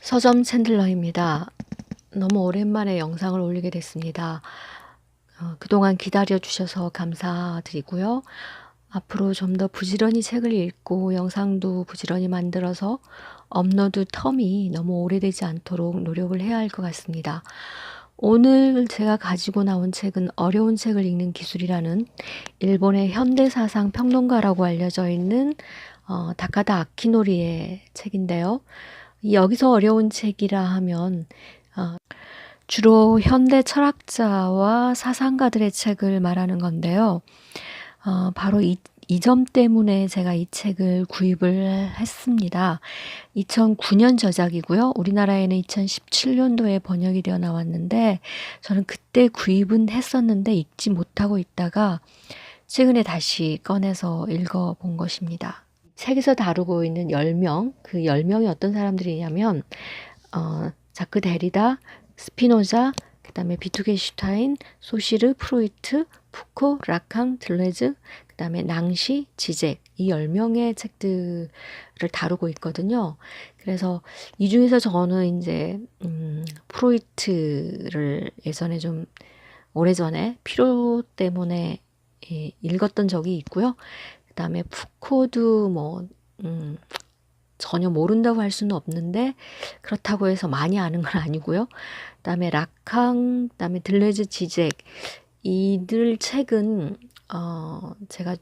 서점 챈들러입니다. 너무 오랜만에 영상을 올리게 됐습니다. 그동안 기다려 주셔서 감사드리고요. 앞으로 좀 더 부지런히 책을 읽고 영상도 부지런히 만들어서 업로드 텀이 너무 오래되지 않도록 노력을 해야 할 것 같습니다. 오늘 제가 가지고 나온 책은 어려운 책을 읽는 기술이라는 일본의 현대사상 평론가라고 알려져 있는 다카다 아키노리의 책인데요. 여기서 어려운 책이라 하면 주로 현대 철학자와 사상가들의 책을 말하는 건데요. 바로 이 점 때문에 제가 이 책을 구입을 했습니다. 2009년 저작이고요. 우리나라에는 2017년도에 번역이 되어 나왔는데 저는 그때 구입은 했었는데 읽지 못하고 있다가 최근에 다시 꺼내서 읽어본 것입니다. 책에서 다루고 있는 10명, 그 10명이 어떤 사람들이냐면 자크 데리다, 스피노자, 그 다음에 비투겐슈타인, 소시르, 프로이트, 푸코, 라캉, 들레즈, 그 다음에 낭시, 지젝, 이 10명의 책들을 다루고 있거든요. 그래서 이 중에서 저는 이제 프로이트를 예전에 좀 오래전에 피로 때문에 읽었던 적이 있고요. 그 다음에 푸코도 전혀 모른다고 할 수는 없는데 그렇다고 해서 많이 아는 건 아니고요. 그다음에 라캉, 그다음에 들레즈 지젝, 이들 책은 제가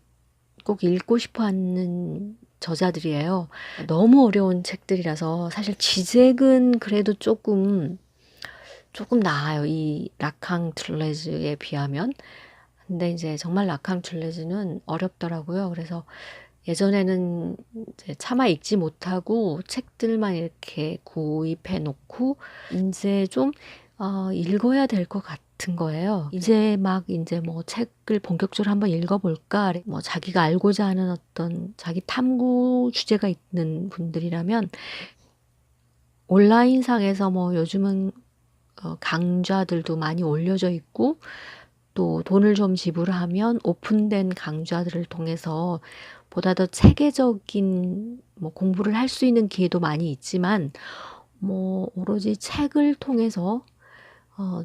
꼭 읽고 싶어 하는 저자들이에요. 너무 어려운 책들이라서 사실 지젝은 그래도 조금 나아요. 이 라캉 들레즈에 비하면. 근데 이제 정말 라캉 들레즈는 어렵더라고요. 그래서 예전에는 이제 차마 읽지 못하고 책들만 이렇게 구입해 놓고 이제 좀 읽어야 될 것 같은 거예요. 이제 막 이제 뭐 책을 본격적으로 한번 읽어볼까, 뭐 자기가 알고자 하는 어떤 자기 탐구 주제가 있는 분들이라면 온라인상에서 뭐 요즘은 강좌들도 많이 올려져 있고 또 돈을 좀 지불하면 오픈된 강좌들을 통해서 보다 더 체계적인 뭐 공부를 할 수 있는 기회도 많이 있지만 뭐 오로지 책을 통해서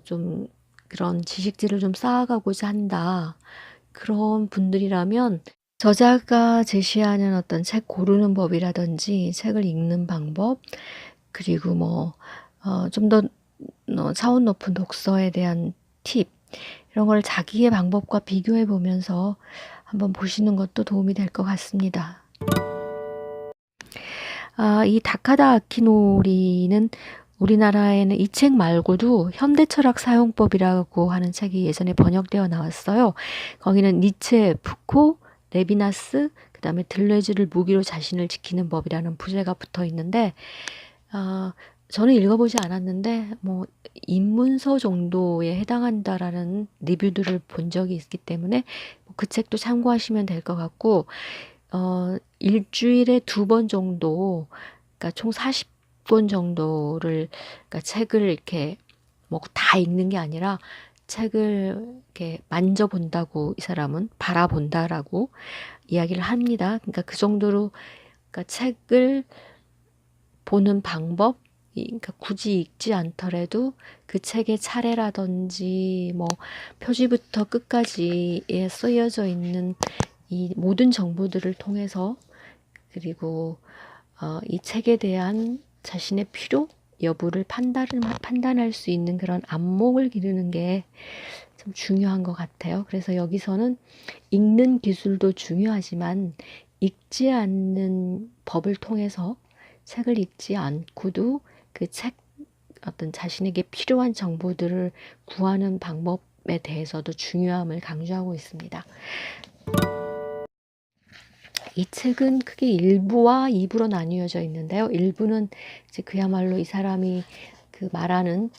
좀 그런 지식들을 좀 쌓아가고자 한다. 그런 분들이라면 저자가 제시하는 어떤 책 고르는 법이라든지 책을 읽는 방법, 그리고 뭐 좀 더 차원 높은 독서에 대한 팁, 이런 걸 자기의 방법과 비교해 보면서 한번 보시는 것도 도움이 될 것 같습니다. 이 다카다 아키노리는 우리나라에는 이 책 말고도 현대철학 사용법이라고 하는 책이 예전에 번역되어 나왔어요. 거기는 니체, 푸코, 레비나스, 그 다음에 들레즈를 무기로 자신을 지키는 법이라는 부제가 붙어 있는데 저는 읽어보지 않았는데 뭐 입문서 정도에 해당한다라는 리뷰들을 본 적이 있기 때문에 그 책도 참고하시면 될 것 같고 일주일에 2번 정도, 그러니까 총 40권 정도를, 그러니까 책을 이렇게 뭐 다 읽는 게 아니라 책을 이렇게 만져본다고, 이 사람은 바라본다라고 이야기를 합니다. 그러니까 그 정도로, 그러니까 책을 보는 방법, 그러니까 굳이 읽지 않더라도 그 책의 차례라든지 뭐 표지부터 끝까지에 쓰여져 있는 이 모든 정보들을 통해서, 그리고 이 책에 대한 자신의 필요 여부를 판단할 수 있는 그런 안목을 기르는 게 참 중요한 것 같아요. 그래서 여기서는 읽는 기술도 중요하지만 읽지 않는 법을 통해서 책을 읽지 않고도 그 책 어떤 자신에게 필요한 정보들을 구하는 방법에 대해서도 중요함을 강조하고 있습니다. 이 책은 크게 1부와 2부로 나뉘어져 있는데요. 1부는 이제 그야말로 이 사람이 그 말하는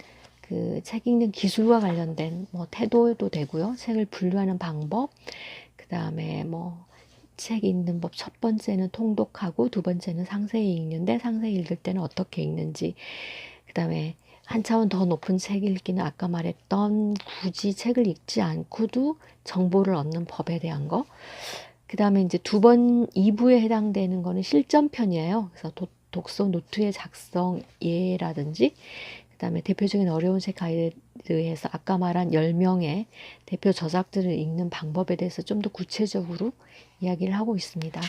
그 책 읽는 기술과 관련된 뭐 태도도 되고요. 책을 분류하는 방법, 그 다음에 뭐 책 읽는 법, 첫 번째는 통독하고 두 번째는 상세히 읽는데 상세히 읽을 때는 어떻게 읽는지, 그 다음에 한 차원 더 높은 책 읽기는 아까 말했던 굳이 책을 읽지 않고도 정보를 얻는 법에 대한 거, 그 다음에 이제 2부에 해당되는 거는 실전편이에요. 그래서 독서 노트의 작성 예라든지 그다음에 대표적인 어려운 책 가이드에서 아까 말한 10명의 대표 저작들을 읽는 방법에 대해서 좀 더 구체적으로 이야기를 하고 있습니다.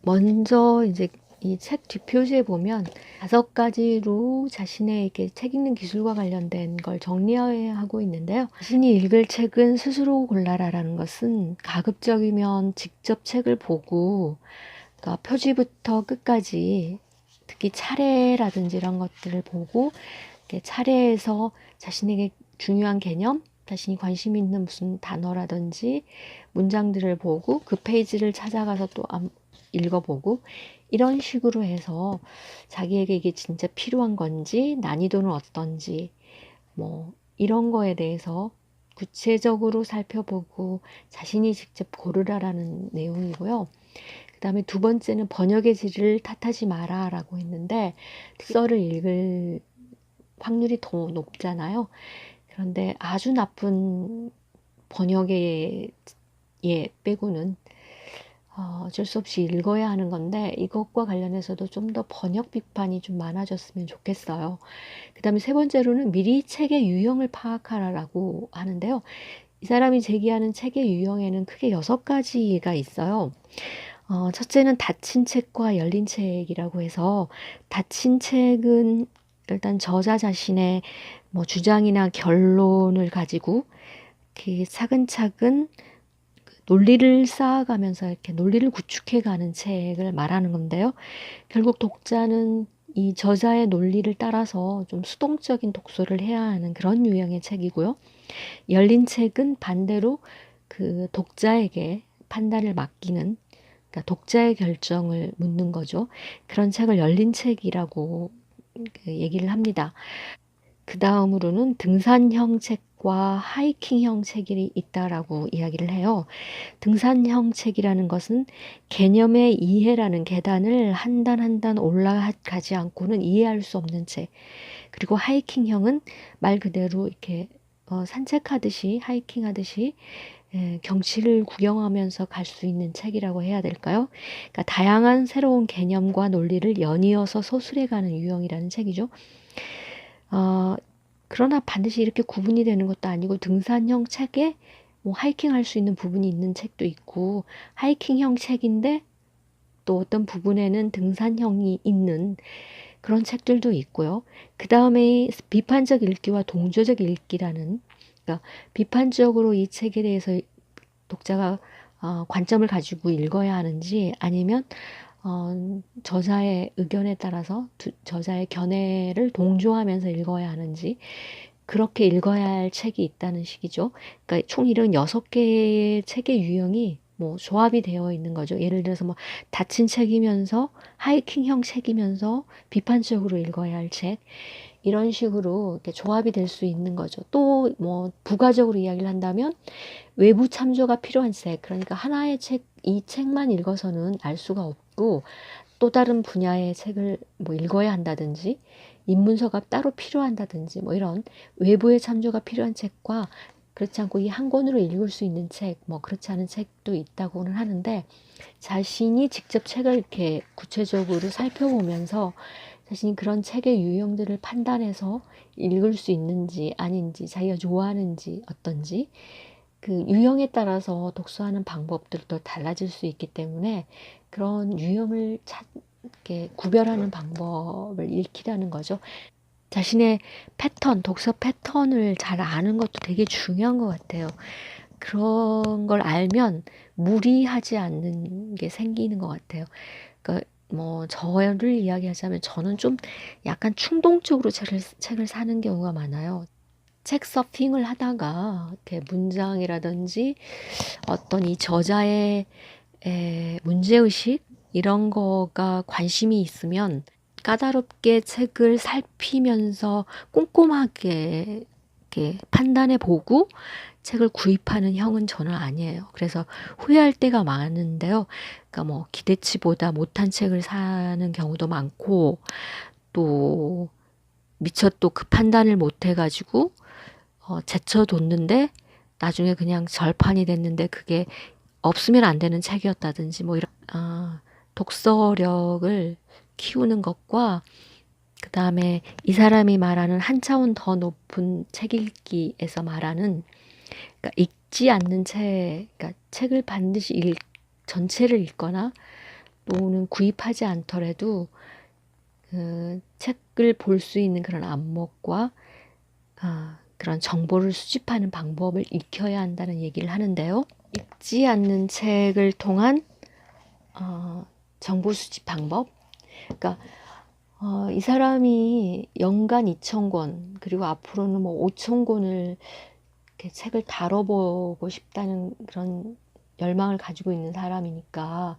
먼저 이제 이 책 뒷표지에 보면 5가지로 자신의 이렇게 책 읽는 기술과 관련된 걸 정리하고 있는데요. 자신이 읽을 책은 스스로 골라라라는 것은 가급적이면 직접 책을 보고 그러니까 표지부터 끝까지 특히 차례라든지 이런 것들을 보고 이렇게 차례에서 자신에게 중요한 개념, 자신이 관심 있는 무슨 단어라든지 문장들을 보고 그 페이지를 찾아가서 또 읽어보고 이런 식으로 해서 자기에게 이게 진짜 필요한 건지 난이도는 어떤지 뭐 이런 거에 대해서 구체적으로 살펴보고 자신이 직접 고르라라는 내용이고요. 그 다음에 2번째는 번역의 질을 탓하지 마라 라고 했는데 독서를 읽을 확률이 더 높잖아요. 그런데 아주 나쁜 번역의 예 빼고는 어쩔 수 없이 읽어야 하는 건데 이것과 관련해서도 좀 더 번역 비판이 좀 많아졌으면 좋겠어요. 그 다음에 3번째로는 미리 책의 유형을 파악하라라고 하는데요. 이 사람이 제기하는 책의 유형에는 크게 6가지가 있어요. 첫째는 닫힌 책과 열린 책이라고 해서 닫힌 책은 일단 저자 자신의 뭐 주장이나 결론을 가지고 이렇게 차근차근 논리를 쌓아가면서 이렇게 논리를 구축해가는 책을 말하는 건데요. 결국 독자는 이 저자의 논리를 따라서 좀 수동적인 독서를 해야 하는 그런 유형의 책이고요. 열린 책은 반대로 그 독자에게 판단을 맡기는 그러니까 독자의 결정을 묻는 거죠. 그런 책을 열린 책이라고 얘기를 합니다. 그 다음으로는 등산형 책과 하이킹형 책이 있다라고 이야기를 해요. 등산형 책이라는 것은 개념의 이해라는 계단을 한 단 한 단 올라가지 않고는 이해할 수 없는 책. 그리고 하이킹형은 말 그대로 이렇게 산책하듯이 하이킹하듯이 경치를 구경하면서 갈 수 있는 책이라고 해야 될까요? 그러니까 다양한 새로운 개념과 논리를 연이어서 서술해가는 유형이라는 책이죠. 그러나 반드시 이렇게 구분이 되는 것도 아니고 등산형 책에 뭐 하이킹할 수 있는 부분이 있는 책도 있고 하이킹형 책인데 또 어떤 부분에는 등산형이 있는 그런 책들도 있고요. 그 다음에 비판적 읽기와 동조적 읽기라는 그러니까 비판적으로 이 책에 대해서 독자가 관점을 가지고 읽어야 하는지 아니면 저자의 의견에 따라서 저자의 견해를 동조하면서 읽어야 하는지 그렇게 읽어야 할 책이 있다는 식이죠. 그러니까 총 이런 6개의 책의 유형이 뭐 조합이 되어 있는 거죠. 예를 들어서 뭐 닫힌 책이면서 하이킹형 책이면서 비판적으로 읽어야 할 책 이런 식으로 이렇게 조합이 될 수 있는 거죠. 또 뭐 부가적으로 이야기를 한다면 외부 참조가 필요한 책 그러니까 하나의 책, 이 책만 읽어서는 알 수가 없고 또 다른 분야의 책을 뭐 읽어야 한다든지 입문서가 따로 필요한다든지 뭐 이런 외부의 참조가 필요한 책과 그렇지 않고 이 한 권으로 읽을 수 있는 책, 뭐 그렇지 않은 책도 있다고는 하는데 자신이 직접 책을 이렇게 구체적으로 살펴보면서 자신이 그런 책의 유형들을 판단해서 읽을 수 있는지 아닌지 자기가 좋아하는지 어떤지 그 유형에 따라서 독서하는 방법들도 달라질 수 있기 때문에 그런 유형을 이렇게 구별하는 방법을 익히라는 거죠. 자신의 패턴, 독서 패턴을 잘 아는 것도 되게 중요한 것 같아요. 그런 걸 알면 무리하지 않는 게 생기는 것 같아요. 그러니까 뭐 저를 이야기하자면 저는 좀 약간 충동적으로 책을 사는 경우가 많아요. 책 서핑을 하다가 이렇게 문장이라든지 어떤 이 저자의 문제의식 이런 거가 관심이 있으면 까다롭게 책을 살피면서 꼼꼼하게 이렇게 판단해 보고 책을 구입하는 형은 저는 아니에요. 그래서 후회할 때가 많은데요. 그러니까 뭐 기대치보다 못한 책을 사는 경우도 많고 또 미처 또 그 판단을 못 해가지고 제쳐뒀는데 나중에 그냥 절판이 됐는데 그게 없으면 안 되는 책이었다든지 뭐 이런 독서력을 키우는 것과 그 다음에 이 사람이 말하는 한 차원 더 높은 책 읽기에서 말하는, 그러니까 읽지 않는 그러니까 책을 반드시 전체를 읽거나 또는 구입하지 않더라도 그 책을 볼 수 있는 그런 안목과 그런 정보를 수집하는 방법을 익혀야 한다는 얘기를 하는데요. 읽지 않는 책을 통한 정보 수집 방법. 그러니까 이 사람이 연간 2,000권 그리고 앞으로는 뭐 5,000권을 이렇게 책을 다뤄보고 싶다는 그런 열망을 가지고 있는 사람이니까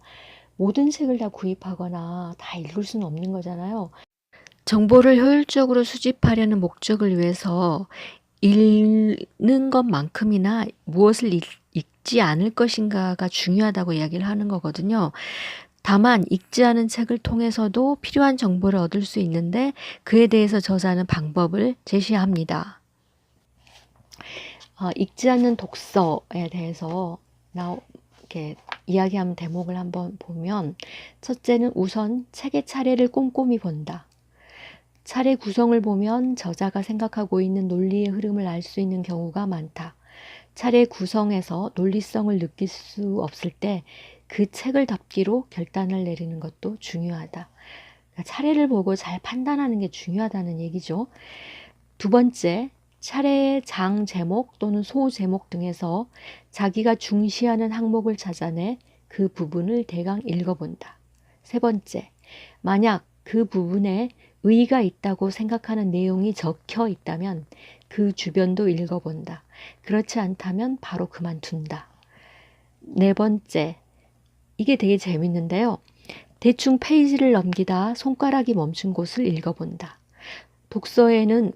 모든 책을 다 구입하거나 다 읽을 수는 없는 거잖아요. 정보를 효율적으로 수집하려는 목적을 위해서 읽는 것만큼이나 무엇을 읽지 않을 것인가가 중요하다고 이야기를 하는 거거든요. 다만 읽지 않은 책을 통해서도 필요한 정보를 얻을 수 있는데 그에 대해서 저자는 방법을 제시합니다. 읽지 않는 독서에 대해서 이렇게 이야기하는 대목을 한번 보면, 첫째는 우선 책의 차례를 꼼꼼히 본다. 차례 구성을 보면 저자가 생각하고 있는 논리의 흐름을 알 수 있는 경우가 많다. 차례 구성에서 논리성을 느낄 수 없을 때 그 책을 덮기로 결단을 내리는 것도 중요하다. 그러니까 차례를 보고 잘 판단하는 게 중요하다는 얘기죠. 두 번째, 차례의 장 제목 또는 소 제목 등에서 자기가 중시하는 항목을 찾아내 그 부분을 대강 읽어본다. 세 번째, 만약 그 부분에 의의가 있다고 생각하는 내용이 적혀 있다면 그 주변도 읽어본다. 그렇지 않다면 바로 그만둔다. 네 번째, 이게 되게 재밌는데요. 대충 페이지를 넘기다 손가락이 멈춘 곳을 읽어본다. 독서에는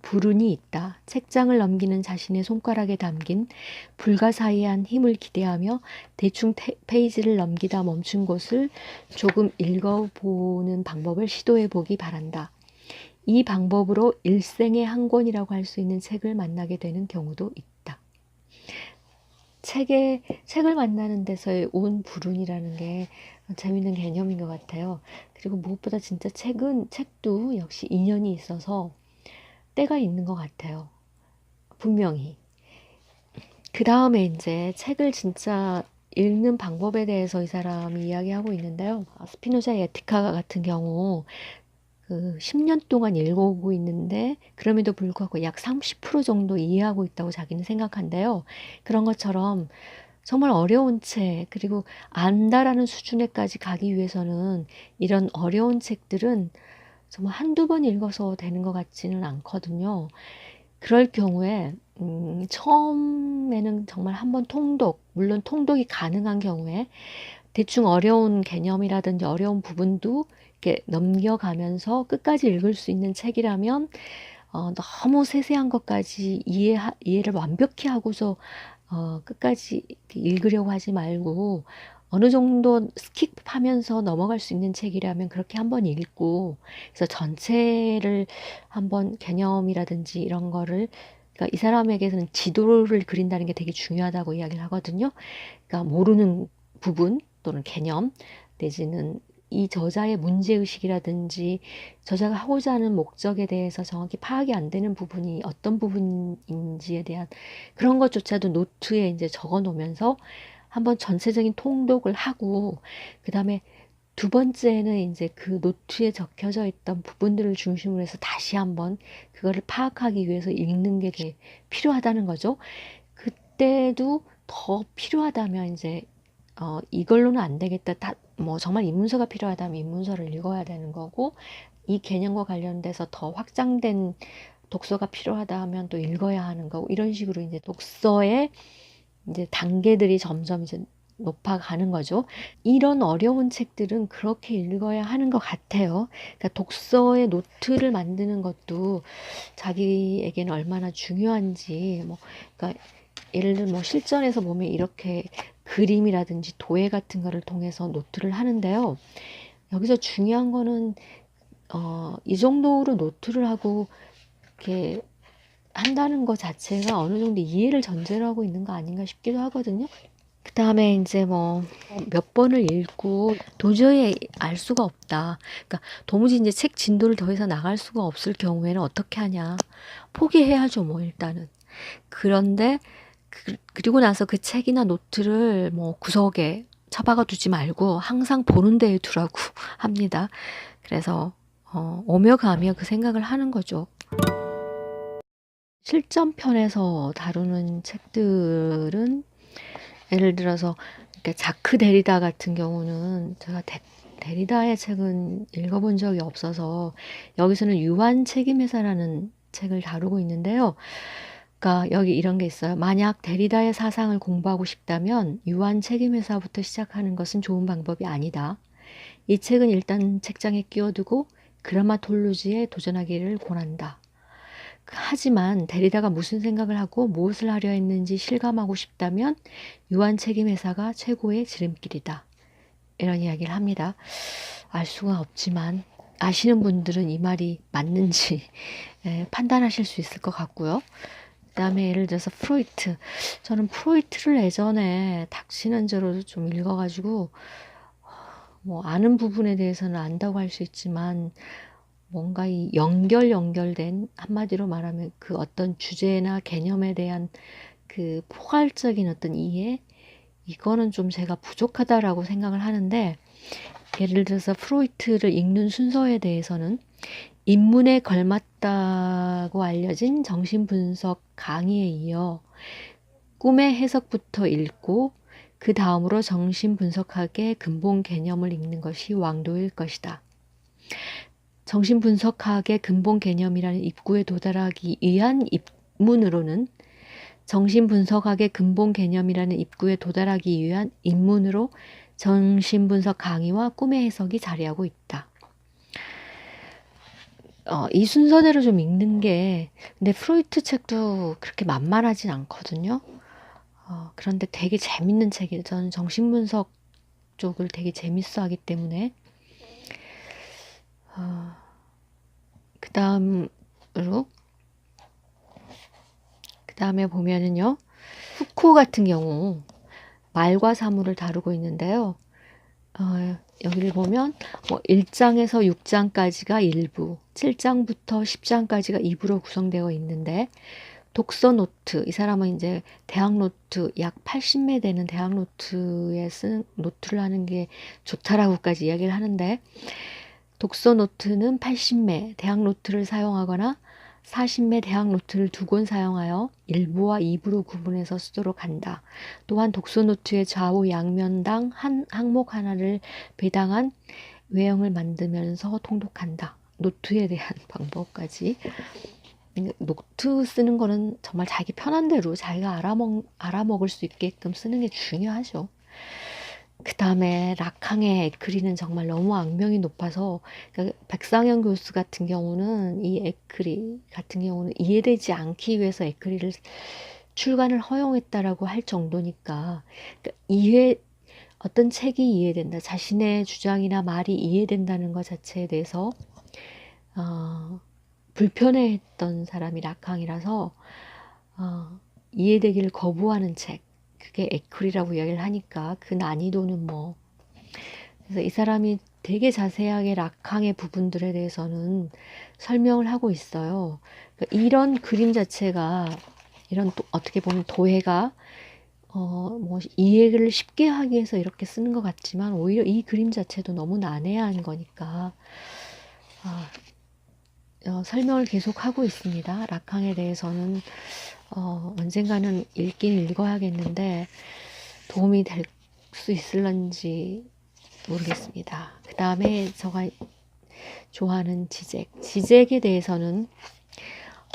불운이 있다. 책장을 넘기는 자신의 손가락에 담긴 불가사의한 힘을 기대하며 대충 페이지를 넘기다 멈춘 곳을 조금 읽어보는 방법을 시도해 보기 바란다. 이 방법으로 일생의 한 권이라고 할 수 있는 책을 만나게 되는 경우도 있다. 책을 만나는 데서의 불운이라는 게 재밌는 개념인 것 같아요. 그리고 무엇보다 진짜 책도 역시 인연이 있어서 때가 있는 것 같아요. 분명히. 그 다음에 이제 책을 진짜 읽는 방법에 대해서 이 사람이 이야기하고 있는데요. 스피노자의 에티카 같은 경우 10년 동안 읽어오고 있는데 그럼에도 불구하고 약 30% 정도 이해하고 있다고 자기는 생각한대요. 그런 것처럼 정말 어려운 책, 그리고 안다라는 수준에까지 가기 위해서는 이런 어려운 책들은 정말 한두 번 읽어서 되는 것 같지는 않거든요. 그럴 경우에 처음에는 정말 한번 물론 통독이 가능한 경우에 대충 어려운 개념이라든지 어려운 부분도 이렇게 넘겨가면서 끝까지 읽을 수 있는 책이라면 너무 세세한 것까지 이해를 완벽히 하고서 끝까지 읽으려고 하지 말고 어느 정도 스킵하면서 넘어갈 수 있는 책이라면 그렇게 한번 읽고, 그래서 전체를 한번 개념이라든지 이런 거를, 그러니까 이 사람에게는 지도를 그린다는 게 되게 중요하다고 이야기를 하거든요. 그러니까 모르는 부분 또는 개념 내지는 이 저자의 문제의식이라든지 저자가 하고자 하는 목적에 대해서 정확히 파악이 안 되는 부분이 어떤 부분인지에 대한 그런 것조차도 노트에 이제 적어 놓으면서 한번 전체적인 통독을 하고, 그 다음에 두 번째는 이제 그 노트에 적혀져 있던 부분들을 중심으로 해서 다시 한번 그거를 파악하기 위해서 읽는 게 되게 필요하다는 거죠. 그때도 더 필요하다면 이제 이걸로는 안 되겠다. 뭐 정말 입문서가 필요하다면 입문서를 읽어야 되는 거고, 이 개념과 관련돼서 더 확장된 독서가 필요하다 하면 또 읽어야 하는 거고, 이런 식으로 이제 독서의 이제 단계들이 점점 이제 높아가는 거죠. 이런 어려운 책들은 그렇게 읽어야 하는 것 같아요. 그러니까 독서의 노트를 만드는 것도 자기에게는 얼마나 중요한지, 그러니까 예를 들면 뭐 실전에서 보면 이렇게 그림이라든지 도예 같은 거를 통해서 노트를 하는데요. 여기서 중요한 거는 이 정도로 노트를 하고 이렇게 한다는 것 자체가 어느 정도 이해를 전제로 하고 있는 거 아닌가 싶기도 하거든요. 그다음에 인제 뭐 몇 번을 읽고 도저히 알 수가 없다. 그러니까 도무지 인제 책 진도를 더 이상 나갈 수가 없을 경우에는 어떻게 하냐. 포기해야죠 뭐 일단은. 그런데 그리고 나서 그 책이나 노트를 뭐 구석에 처박아 두지 말고 항상 보는 데에 두라고 합니다. 그래서 오며 가며 그 생각을 하는 거죠. 실전편에서 다루는 책들은 예를 들어서 이렇게 자크 데리다 같은 경우는 제가 데리다의 책은 읽어본 적이 없어서 여기서는 유한 책임회사라는 책을 다루고 있는데요. 그러니까 여기 이런 게 있어요. 만약 데리다의 사상을 공부하고 싶다면 유한 책임회사부터 시작하는 것은 좋은 방법이 아니다. 이 책은 일단 책장에 끼워두고 그라마톨로지에 도전하기를 권한다. 하지만 데리다가 무슨 생각을 하고 무엇을 하려 했는지 실감하고 싶다면 유한 책임회사가 최고의 지름길이다. 이런 이야기를 합니다. 알 수가 없지만 아시는 분들은 이 말이 맞는지 판단하실 수 있을 것 같고요. 그 다음에 예를 들어서 프로이트. 저는 프로이트를 예전에 닥치는 죄로 좀 읽어가지고 뭐 아는 부분에 대해서는 안다고 할 수 있지만 뭔가 이 연결된 한마디로 말하면 그 어떤 주제나 개념에 대한 그 포괄적인 어떤 이해, 이거는 좀 제가 부족하다라고 생각을 하는데, 예를 들어서 프로이트를 읽는 순서에 대해서는 입문에 걸맞다고 알려진 정신분석 강의에 이어 꿈의 해석부터 읽고 그 다음으로 정신분석학의 근본 개념을 읽는 것이 왕도일 것이다. 정신분석학의 근본 개념이라는 입구에 도달하기 위한 입문으로는 정신분석학의 근본 개념이라는 입구에 도달하기 위한 입문으로 정신분석 강의와 꿈의 해석이 자리하고 있다. 이 순서대로 좀 읽는 게, 근데 프로이트 책도 그렇게 만만하진 않거든요. 그런데 되게 재밌는 책이에요. 저는 정신분석 쪽을 되게 재밌어 하기 때문에. 그 다음에 보면은요, 후코 같은 경우 말과 사물을 다루고 있는데요. 여기를 보면 뭐 1장에서 6장까지가 1부, 7장부터 10장까지가 2부로 구성되어 있는데, 독서 노트, 이 사람은 이제 대학 노트 약 80매 되는 대학 노트에 쓰는 노트를 하는 게 좋다라고까지 이야기를 하는데, 독서 노트는 80매 대학 노트를 사용하거나 40매 대학 노트를 2권 사용하여 1부와 2부로 구분해서 쓰도록 한다. 또한 독서 노트의 좌우 양면당 한 항목 하나를 배당한 외형을 만들면서 통독한다. 노트에 대한 방법까지. 노트 쓰는 거는 정말 자기 편한 대로 자기가 알아먹을 수 있게끔 쓰는 게 중요하죠. 그 다음에 락항의 에크리는 정말 너무 악명이 높아서, 그러니까 백상현 교수 같은 경우는 이 에크리 같은 경우는 이해되지 않기 위해서 에크리를 출간을 허용했다라고 할 정도니까, 그러니까 어떤 책이 이해된다, 자신의 주장이나 말이 이해된다는 것 자체에 대해서 불편해했던 사람이 락항이라서 이해되기를 거부하는 책, 그게 에클이라고 이야기를 하니까 그 난이도는 뭐, 그래서 이 사람이 되게 자세하게 락항의 부분들에 대해서는 설명을 하고 있어요. 그러니까 이런 그림 자체가, 이런 어떻게 보면 도해가 뭐 이해를 쉽게 하기 위해서 이렇게 쓰는 것 같지만 오히려 이 그림 자체도 너무 난해한 거니까 설명을 계속 하고 있습니다. 락항에 대해서는 언젠가는 읽긴 읽어야겠는데 도움이 될 수 있을런지 모르겠습니다. 그 다음에 제가 좋아하는 지젝에 대해서는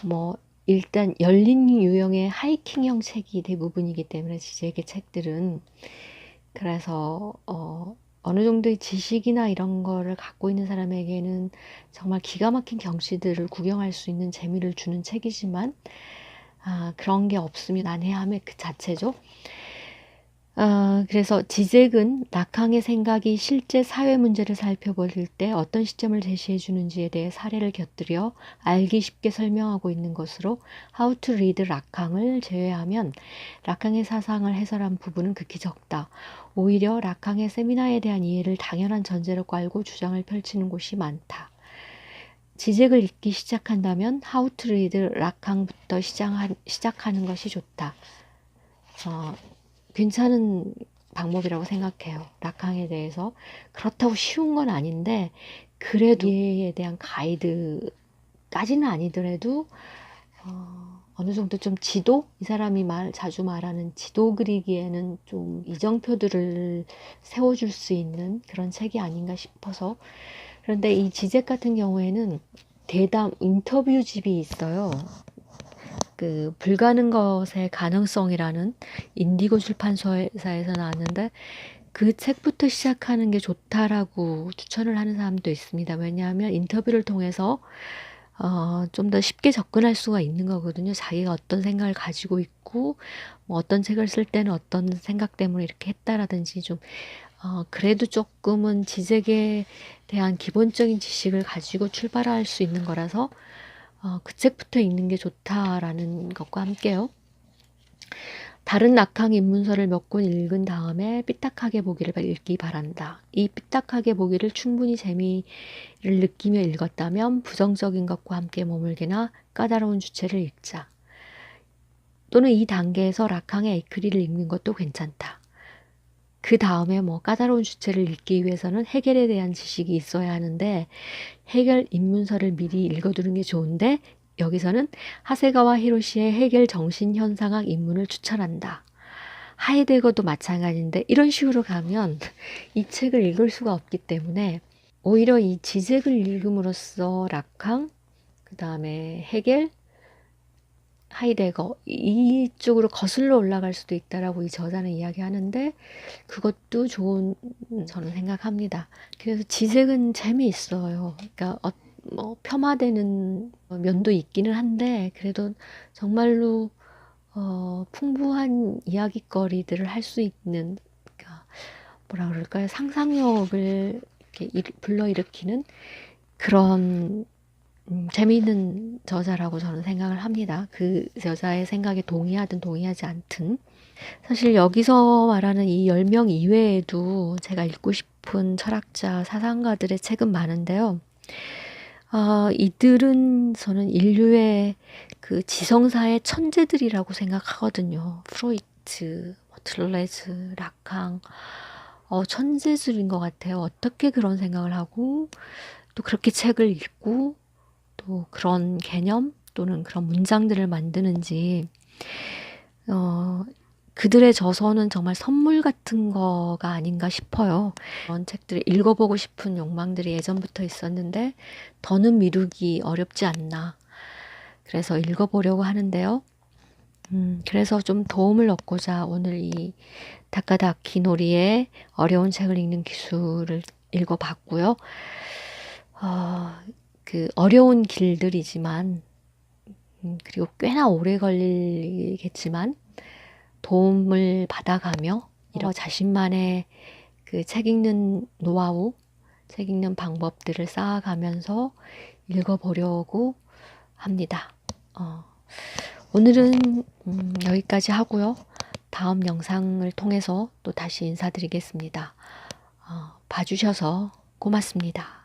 뭐 일단 열린 유형의 하이킹형 책이 대부분이기 때문에 지젝의 책들은, 그래서 어느 정도의 지식이나 이런 거를 갖고 있는 사람에게는 정말 기가 막힌 경치들을 구경할 수 있는 재미를 주는 책이지만 그런 게 없으면 난해함의 그 자체죠. 그래서 지잭은 락항의 생각이 실제 사회 문제를 살펴볼 때 어떤 시점을 제시해 주는지에 대해 사례를 곁들여 알기 쉽게 설명하고 있는 것으로 How to read 락항을 제외하면 락항의 사상을 해설한 부분은 극히 적다. 오히려 락항의 세미나에 대한 이해를 당연한 전제로 깔고 주장을 펼치는 곳이 많다. 지잭을 읽기 시작한다면 How to read 락항부터 시작하는 것이 좋다. 괜찮은 방법이라고 생각해요. 락항에 대해서. 그렇다고 쉬운 건 아닌데 그래도 이해에 대한 가이드까지는 아니더라도 어느 정도 좀 지도? 이 사람이 자주 말하는 지도 그리기에는 좀 이정표들을 세워줄 수 있는 그런 책이 아닌가 싶어서. 그런데 이 지잭 같은 경우에는 대담 인터뷰집이 있어요. 그 불가능 것의 가능성이라는 인디고 출판사에서 나왔는데 그 책부터 시작하는 게 좋다라고 추천을 하는 사람도 있습니다. 왜냐하면 인터뷰를 통해서 좀 더 쉽게 접근할 수가 있는 거거든요. 자기가 어떤 생각을 가지고 있고 뭐 어떤 책을 쓸 때는 어떤 생각 때문에 이렇게 했다라든지 좀 그래도 조금은 지적에 대한 기본적인 지식을 가지고 출발할 수 있는 거라서 그 책부터 읽는 게 좋다라는 것과 함께요. 다른 락항 입문서를 몇 권 읽은 다음에 삐딱하게 보기를 읽기 바란다. 이 삐딱하게 보기를 충분히 재미를 느끼며 읽었다면 부정적인 것과 함께 머물게나 까다로운 주체를 읽자. 또는 이 단계에서 락항의 에이크리를 읽는 것도 괜찮다. 그 다음에 뭐 까다로운 주체를 읽기 위해서는 해겔에 대한 지식이 있어야 하는데 해겔 입문서를 미리 읽어두는 게 좋은데 여기서는 하세가와 히로시의 해겔 정신현상학 입문을 추천한다. 하이데거도 마찬가지인데 이런 식으로 가면 이 책을 읽을 수가 없기 때문에 오히려 이 지잭을 읽음으로써 락항, 그 다음에 해겔, 하이데거 이쪽으로 거슬러 올라갈 수도 있다라고 이 저자는 이야기하는데 그것도 좋은 저는 생각합니다. 그래서 지색은 재미있어요. 그러니까 뭐 폄하되는 면도 있기는 한데 그래도 정말로 풍부한 이야깃거리들을 할 수 있는 그러니까 뭐라 그럴까요? 상상력을 이렇게 불러일으키는 그런 재미있는 저자라고 저는 생각을 합니다. 그 저자의 생각에 동의하든 동의하지 않든. 사실 여기서 말하는 이 10명 이외에도 제가 읽고 싶은 철학자, 사상가들의 책은 많은데요. 이들은 저는 인류의 그 지성사의 천재들이라고 생각하거든요. 프로이트, 들레즈, 락항, 천재들인 것 같아요. 어떻게 그런 생각을 하고 또 그렇게 책을 읽고 또 그런 개념 또는 그런 문장들을 만드는지 그들의 저서는 정말 선물 같은 거가 아닌가 싶어요. 그런 책들을 읽어보고 싶은 욕망들이 예전부터 있었는데 더는 미루기 어렵지 않나. 그래서 읽어보려고 하는데요. 그래서 좀 도움을 얻고자 오늘 이 다카다 아키노리의 어려운 책을 읽는 기술을 읽어봤고요. 그 어려운 길들이지만 그리고 꽤나 오래 걸리겠지만 도움을 받아가며 이런 자신만의 그 책 읽는 노하우, 책 읽는 방법들을 쌓아가면서 읽어보려고 합니다. 오늘은 여기까지 하고요. 다음 영상을 통해서 또 다시 인사드리겠습니다. 봐주셔서 고맙습니다.